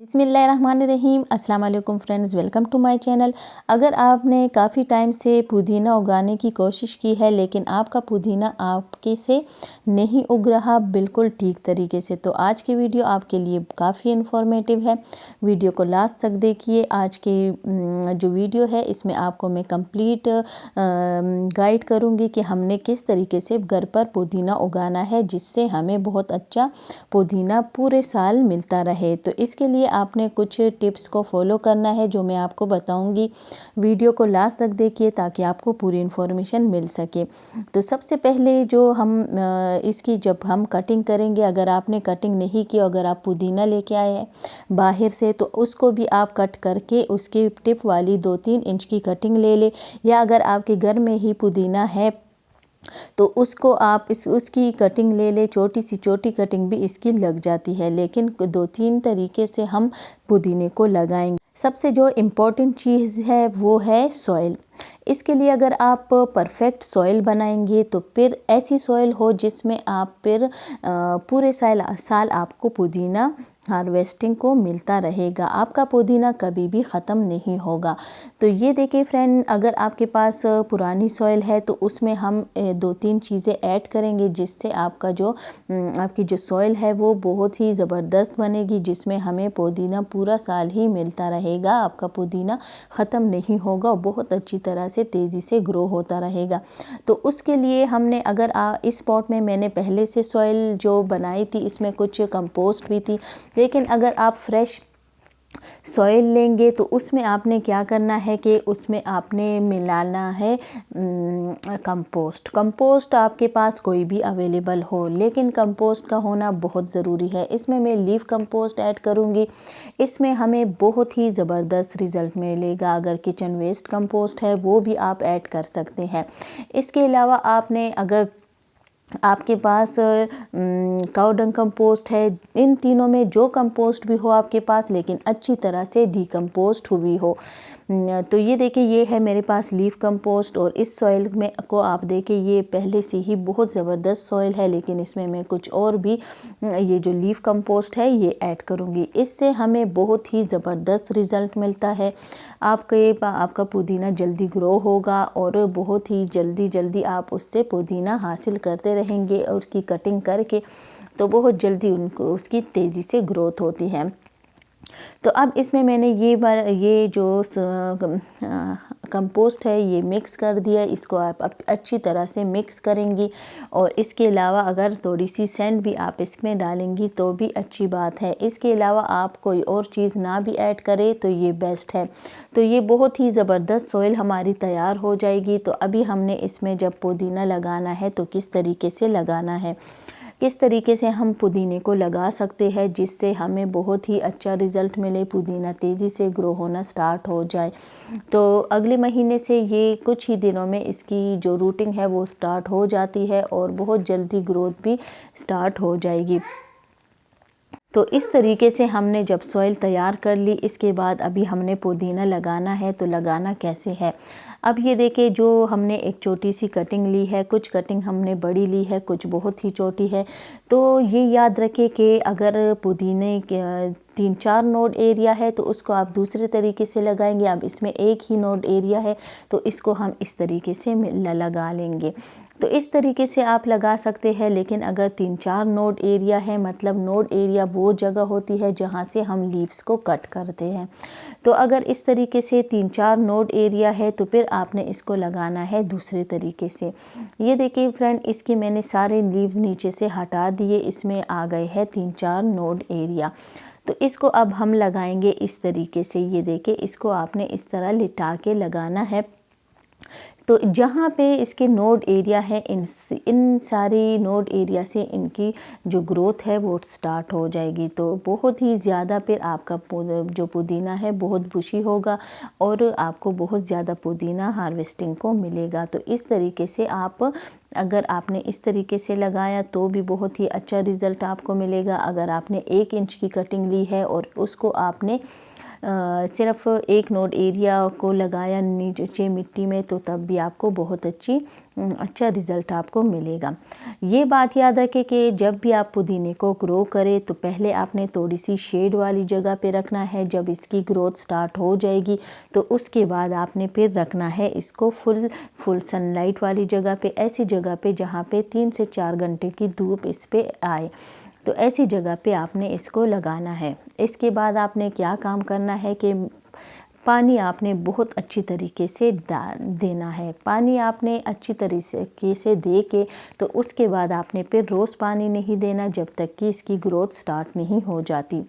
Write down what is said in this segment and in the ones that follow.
बिस्मिल्लाहिर्रहमानिर्रहीम। अस्सलाम वालेकुम friends, welcome to my channel. अगर आपने काफ़ी टाइम से पुदीना उगाने की कोशिश की है लेकिन आपका पुदीना आपके से नहीं उग रहा बिल्कुल ठीक तरीके से, तो आज की वीडियो आपके लिए काफ़ी इन्फॉर्मेटिव है। वीडियो को लास्ट तक देखिए। आज की जो वीडियो है इसमें आपको मैं कंप्लीट गाइड करूँगी कि हमने किस तरीके से घर पर पुदीना उगाना है जिससे हमें बहुत अच्छा पुदीना पूरे साल मिलता रहे। तो इसके लिए आपने कुछ टिप्स को फॉलो करना है जो मैं आपको बताऊंगी। वीडियो को लास्ट तक देखिए ताकि आपको पूरी इन्फॉर्मेशन मिल सके। तो सबसे पहले जो हम इसकी जब हम कटिंग करेंगे, अगर आपने कटिंग नहीं की, अगर आप पुदीना लेके आए हैं बाहर से तो उसको भी आप कट करके उसकी टिप वाली 2-3 इंच की कटिंग ले ले, या अगर आपके घर में ही पुदीना है तो उसको आप उसकी कटिंग ले ले। छोटी कटिंग भी इसकी लग जाती है, लेकिन 2-3 तरीके से हम पुदीने को लगाएंगे। सबसे जो इम्पोर्टेंट चीज़ है वो है सॉइल। इसके लिए अगर आप परफेक्ट सॉइल बनाएंगे तो फिर ऐसी सॉइल हो जिसमें आप फिर पूरे साल आपको पुदीना हार्वेस्टिंग को मिलता रहेगा, आपका पुदीना कभी भी ख़त्म नहीं होगा। तो ये देखिए फ्रेंड, अगर आपके पास पुरानी सॉइल है तो उसमें हम 2-3 चीज़ें ऐड करेंगे जिससे आपकी जो सॉइल है वो बहुत ही ज़बरदस्त बनेगी, जिसमें हमें पुदीना पूरा साल ही मिलता रहेगा। आपका पुदीना ख़त्म नहीं होगा, बहुत अच्छी तरह से तेज़ी से ग्रो होता रहेगा। तो उसके लिए हमने इस पॉट में मैंने पहले से सॉइल जो बनाई थी इसमें कुछ कंपोस्ट भी थी, लेकिन अगर आप फ्रेश सॉइल लेंगे तो उसमें आपने क्या करना है कि उसमें आपने मिलाना है कंपोस्ट आपके पास कोई भी अवेलेबल हो, लेकिन कंपोस्ट का होना बहुत ज़रूरी है। इसमें मैं लीफ कंपोस्ट ऐड करूँगी, इसमें हमें बहुत ही ज़बरदस्त रिज़ल्ट मिलेगा। अगर किचन वेस्ट कंपोस्ट है वो भी आप ऐड कर सकते हैं। इसके अलावा अगर आपके पास काऊ डंग कंपोस्ट है, इन तीनों में जो कंपोस्ट भी हो आपके पास लेकिन अच्छी तरह से डिकम्पोस्ट हुई हो, तो ये देखिए ये है मेरे पास लीफ कंपोस्ट। और इस सॉइल में को आप देखिए ये पहले से ही बहुत ज़बरदस्त सॉइल है, लेकिन इसमें मैं कुछ और भी ये जो लीफ कंपोस्ट है ये ऐड करूँगी। इससे हमें बहुत ही ज़बरदस्त रिज़ल्ट मिलता है। आपका पुदीना जल्दी ग्रो होगा और बहुत ही जल्दी आप उससे पुदीना हासिल करते रहेंगे, और उसकी कटिंग करके तो बहुत जल्दी उसकी तेज़ी से ग्रोथ होती है। तो अब इसमें मैंने ये जो कंपोस्ट है ये मिक्स कर दिया। इसको आप अच्छी तरह से मिक्स करेंगी, और इसके अलावा अगर थोड़ी सी सैंड भी आप इसमें डालेंगी तो भी अच्छी बात है। इसके अलावा आप कोई और चीज़ ना भी ऐड करें तो ये बेस्ट है। तो ये बहुत ही ज़बरदस्त सॉइल हमारी तैयार हो जाएगी। तो अभी हमने इसमें जब पुदीना लगाना है तो किस तरीके से लगाना है, किस तरीके से हम पुदीने को लगा सकते हैं जिससे हमें बहुत ही अच्छा रिज़ल्ट मिले, पुदीना तेज़ी से ग्रो होना स्टार्ट हो जाए। तो अगले महीने से ये कुछ ही दिनों में इसकी जो रूटिंग है वो स्टार्ट हो जाती है और बहुत जल्दी ग्रोथ भी स्टार्ट हो जाएगी। तो इस तरीके से हमने जब सॉइल तैयार कर ली, इसके बाद अभी हमने पुदीना लगाना है। तो लगाना कैसे है, अब ये देखिए जो हमने एक छोटी सी कटिंग ली है, कुछ कटिंग हमने बड़ी ली है, कुछ बहुत ही छोटी है। तो ये याद रखें कि अगर पुदीने 3-4 नोड एरिया है तो उसको आप दूसरे तरीके से लगाएंगे। अब इसमें एक ही नोड एरिया है तो इसको हम इस तरीके से लगा लेंगे। तो इस तरीके से आप लगा सकते हैं। लेकिन अगर 3-4 नोड एरिया है, मतलब नोड एरिया वो जगह होती है जहाँ से हम लीव्स को कट करते हैं। तो अगर इस तरीके से 3-4 नोड एरिया है तो फिर आपने इसको लगाना है दूसरे तरीके से। ये देखिए फ्रेंड, इसकी मैंने सारे लीव्स नीचे से हटा दिए, इसमें आ गए हैं 3-4 नोड एरिया। तो इसको अब हम लगाएंगे इस तरीके से। ये देखिए इसको आपने इस तरह लिटा के लगाना है। तो जहाँ पे इसके नोड एरिया है, इन सारी नोड एरिया से इनकी जो ग्रोथ है वो स्टार्ट हो जाएगी। तो बहुत ही ज़्यादा फिर आपका जो पुदीना है बहुत बुशी होगा और आपको बहुत ज़्यादा पुदीना हार्वेस्टिंग को मिलेगा। तो इस तरीके से अगर आपने इस तरीके से लगाया तो भी बहुत ही अच्छा रिज़ल्ट आपको मिलेगा। अगर आपने 1 इंच की कटिंग ली है और उसको आपने सिर्फ एक नोड एरिया को लगाया नीचे मिट्टी में, तो तब भी आपको बहुत अच्छा रिज़ल्ट आपको मिलेगा। ये बात याद रखें कि जब भी आप पुदीने को ग्रो करें तो पहले आपने थोड़ी सी शेड वाली जगह पे रखना है। जब इसकी ग्रोथ स्टार्ट हो जाएगी तो उसके बाद आपने फिर रखना है इसको फुल सनलाइट वाली जगह पे, ऐसी जगह पे जहाँ पे 3 से 4 घंटे की धूप इस पे आए। तो ऐसी जगह पे आपने इसको लगाना है। इसके बाद आपने क्या काम करना है कि पानी आपने बहुत अच्छी तरीके से देना है। पानी आपने अच्छी तरीके से दे के तो उसके बाद आपने फिर रोज़ पानी नहीं देना जब तक कि इसकी ग्रोथ स्टार्ट नहीं हो जाती।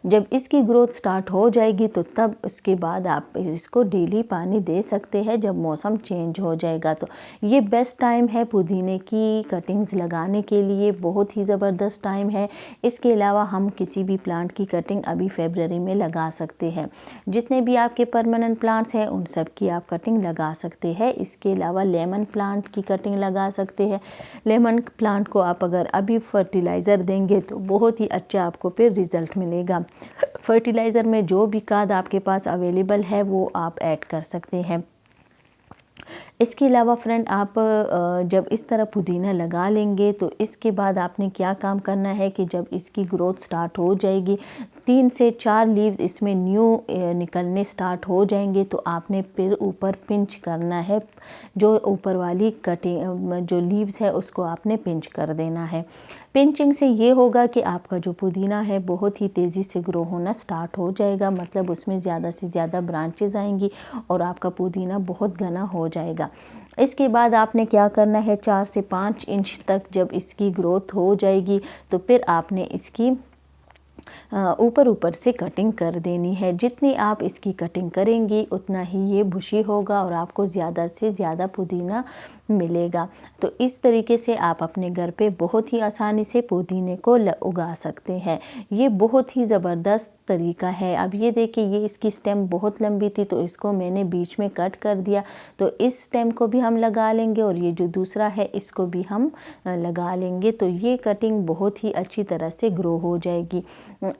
जब इसकी ग्रोथ स्टार्ट हो जाएगी तो तब उसके बाद आप इसको डेली पानी दे सकते हैं जब मौसम चेंज हो जाएगा। तो ये बेस्ट टाइम है पुदीने की कटिंग्स लगाने के लिए, बहुत ही ज़बरदस्त टाइम है। इसके अलावा हम किसी भी प्लांट की कटिंग अभी फरवरी में लगा सकते हैं। जितने भी आपके परमानेंट प्लांट्स हैं उन सब की आप कटिंग लगा सकते हैं। इसके अलावा लेमन प्लांट की कटिंग लगा सकते हैं। लेमन प्लांट को आप अगर अभी फर्टिलाइज़र देंगे तो बहुत ही अच्छा आपको फिर रिज़ल्ट मिलेगा। फर्टिलाइज़र में जो भी खाद आपके पास अवेलेबल है वो आप ऐड कर सकते हैं। इसके अलावा फ्रेंड आप जब इस तरह पुदीना लगा लेंगे तो इसके बाद आपने क्या काम करना है कि जब इसकी ग्रोथ स्टार्ट हो जाएगी, 3 से 4 लीव्स इसमें न्यू निकलने स्टार्ट हो जाएंगे, तो आपने फिर ऊपर पिंच करना है। जो ऊपर वाली कटिंग जो लीव्स है उसको आपने पिंच कर देना है। पिंचिंग से ये होगा कि आपका जो पुदीना है बहुत ही तेज़ी से ग्रो होना स्टार्ट हो जाएगा, मतलब उसमें ज़्यादा से ज़्यादा ब्रांचेस आएंगी और आपका पुदीना बहुत घना हो जाएगा। इसके बाद आपने क्या करना है, 4 से 5 इंच तक जब इसकी ग्रोथ हो जाएगी तो फिर आपने इसकी ऊपर से कटिंग कर देनी है। जितनी आप इसकी कटिंग करेंगी उतना ही ये बुशी होगा और आपको ज़्यादा से ज़्यादा पुदीना मिलेगा। तो इस तरीके से आप अपने घर पे बहुत ही आसानी से पुदीने को उगा सकते हैं। ये बहुत ही ज़बरदस्त तरीका है। अब ये देखिए, ये इसकी स्टेम बहुत लंबी थी तो इसको मैंने बीच में कट कर दिया, तो इस स्टेम को भी हम लगा लेंगे और ये जो दूसरा है इसको भी हम लगा लेंगे। तो ये कटिंग बहुत ही अच्छी तरह से ग्रो हो जाएगी।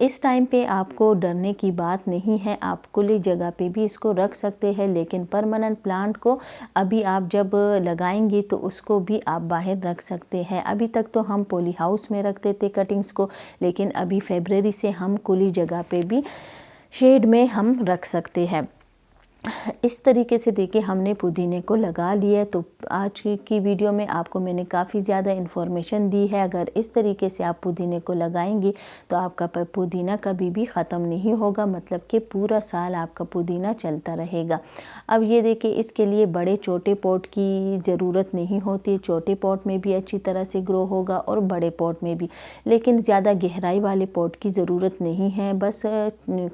इस टाइम पे आपको डरने की बात नहीं है, आप खुली जगह पे भी इसको रख सकते हैं, लेकिन परमानेंट प्लांट को अभी आप जब लगाएंगे तो उसको भी आप बाहर रख सकते हैं। अभी तक तो हम पॉली हाउस में रखते थे कटिंग्स को, लेकिन अभी फरवरी से हम खुली जगह पे भी शेड में हम रख सकते हैं। इस तरीके से देखिए हमने पुदीने को लगा लिया। तो आज की वीडियो में आपको मैंने काफ़ी ज़्यादा इन्फॉर्मेशन दी है। अगर इस तरीके से आप पुदीने को लगाएंगी तो आपका पुदीना कभी भी ख़त्म नहीं होगा, मतलब कि पूरा साल आपका पुदीना चलता रहेगा। अब ये देखिए, इसके लिए बड़े छोटे पॉट की ज़रूरत नहीं होती। छोटे पॉट में भी अच्छी तरह से ग्रो होगा और बड़े पॉट में भी, लेकिन ज़्यादा गहराई वाले पॉट की ज़रूरत नहीं है। बस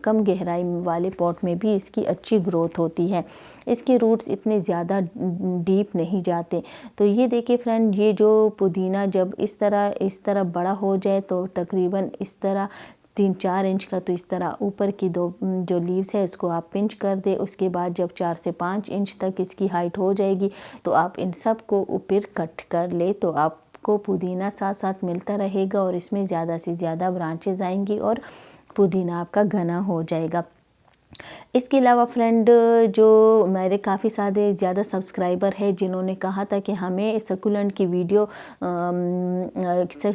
कम गहराई वाले पॉट में भी इसकी अच्छी ग्रोथ होती है। इसके रूट्स इतने ज़्यादा डीप नहीं जाते। तो ये देखिए फ्रेंड, ये जो पुदीना जब इस तरह बड़ा हो जाए तो तकरीबन इस तरह 3-4 इंच का, तो इस तरह ऊपर की दो जो लीव्स है उसको आप पिंच कर दे। उसके बाद जब 4 से 5 इंच तक इसकी हाइट हो जाएगी तो आप इन सब को ऊपर कट कर ले, तो आपको पुदीना साथ साथ मिलता रहेगा और इसमें ज़्यादा से ज़्यादा ब्रांचेस आएंगी और पुदीना आपका घना हो जाएगा। इसके अलावा फ्रेंड, जो मेरे काफ़ी सारे ज़्यादा सब्सक्राइबर है जिन्होंने कहा था कि हमें सकुलेंट की वीडियो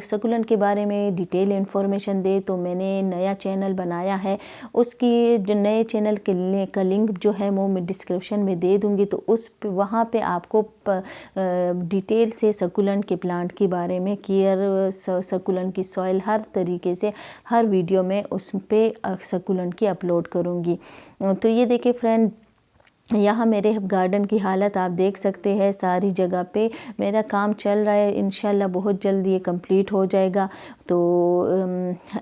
सकुलेंट के बारे में डिटेल इन्फॉर्मेशन दे, तो मैंने नया चैनल बनाया है। उसकी जो नए चैनल का लिंक जो है वो मैं डिस्क्रिप्शन में दे दूँगी। तो वहाँ पे आपको डिटेल से सकुलेंट के प्लांट के बारे में, केयर, सकुलेंट की सॉइल, हर तरीके से हर वीडियो में उस पर सकुलेंट की अपलोड करूँगी। तो ये देखिए फ्रेंड, यहाँ मेरे गार्डन की हालत आप देख सकते हैं। सारी जगह पे मेरा काम चल रहा है, इंशाल्लाह बहुत जल्द ये कंप्लीट हो जाएगा। तो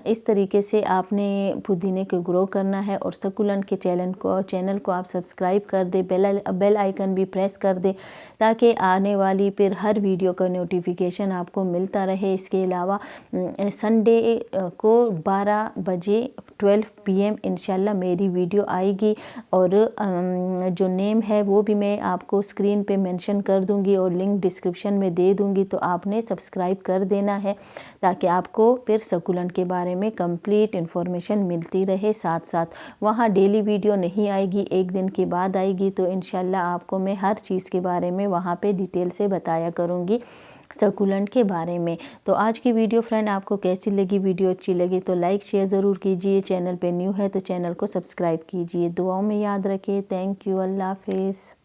इस तरीके से आपने पुदीने को ग्रो करना है और सकुलेंट के चैनल को आप सब्सक्राइब कर दे, बेल आइकन भी प्रेस कर दे, ताकि आने वाली फिर हर वीडियो का नोटिफिकेशन आपको मिलता रहे। इसके अलावा संडे को 12 बजे 12 PM इंशाल्लाह मेरी वीडियो आएगी। और जो नेम है वो भी मैं आपको स्क्रीन पे मेंशन कर दूंगी और लिंक डिस्क्रिप्शन में दे दूंगी, तो आपने सब्सक्राइब कर देना है ताकि आपको फिर सकुलेंट के बारे में कंप्लीट इन्फॉर्मेशन मिलती रहे। साथ साथ वहाँ डेली वीडियो नहीं आएगी, एक दिन के बाद आएगी, तो इंशाल्लाह आपको मैं हर चीज़ के बारे में वहाँ पे डिटेल से बताया करूँगी सकुलेंट के बारे में। तो आज की वीडियो फ्रेंड आपको कैसी लगी? वीडियो अच्छी लगी तो लाइक शेयर ज़रूर कीजिए। चैनल पे न्यू है तो चैनल को सब्सक्राइब कीजिए। दुआओं में याद रखिए। Thank you. अल्लाह हाफिज़।